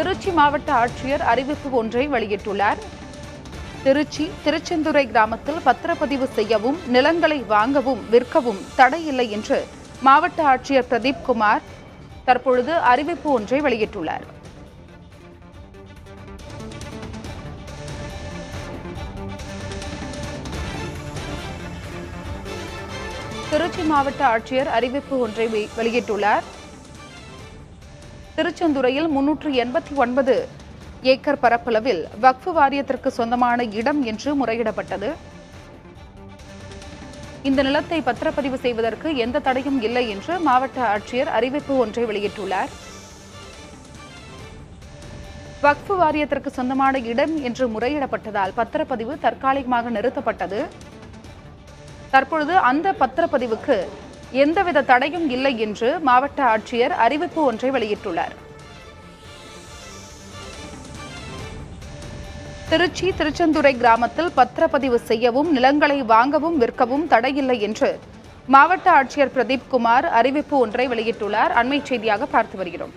திருச்சி மாவட்ட ஆட்சியர் அறிவிப்பு ஒன்றை வெளியிட்டுள்ளார். திருச்சி திருச்செந்துறை கிராமத்தில் பத்திரப்பதிவு செய்யவும் நிலங்களை வாங்கவும் விற்கவும் தடையில்லை என்று மாவட்ட ஆட்சியர் பிரதீப் குமார் தற்பொழுது அறிவிப்பு ஒன்றை வெளியிட்டுள்ளார். திருச்சி மாவட்ட ஆட்சியர் அறிவிப்பு ஒன்றை வெளியிட்டுள்ளார். திருச்செந்துறையில் 389 ஏக்கர் பரப்பளவில் வக்ஃப் வாரியத்திற்கு சொந்தமான இடம் என்று முறையிடப்பட்டது. இந்த நிலத்தை பத்திரப்பதிவு செய்வதற்கு எந்த தடையும் இல்லை என்று மாவட்ட ஆட்சியர் அறிவிப்பு ஒன்றை வெளியிட்டுள்ளார். வக்ஃப் வாரியத்திற்கு சொந்தமான இடம் என்று முறையிடப்பட்டதால் பத்திரப்பதிவு தற்காலிகமாக நிறுத்தப்பட்டது. தற்பொழுது அந்த பத்திரப்பதிவுக்கு எந்தவித தடையும் இல்லை என்று மாவட்ட ஆட்சியர் அறிவிப்பு ஒன்றை வெளியிட்டுள்ளார். திருச்சி திருச்செந்துறை கிராமத்தில் பத்திரப்பதிவு செய்யவும் நிலங்களை வாங்கவும் விற்கவும் தடையில்லை என்று மாவட்ட ஆட்சியர் பிரதீப் குமார் அறிவிப்பு ஒன்றை வெளியிட்டுள்ளார். அண்மை செய்தியாக பார்த்து வருகிறோம்.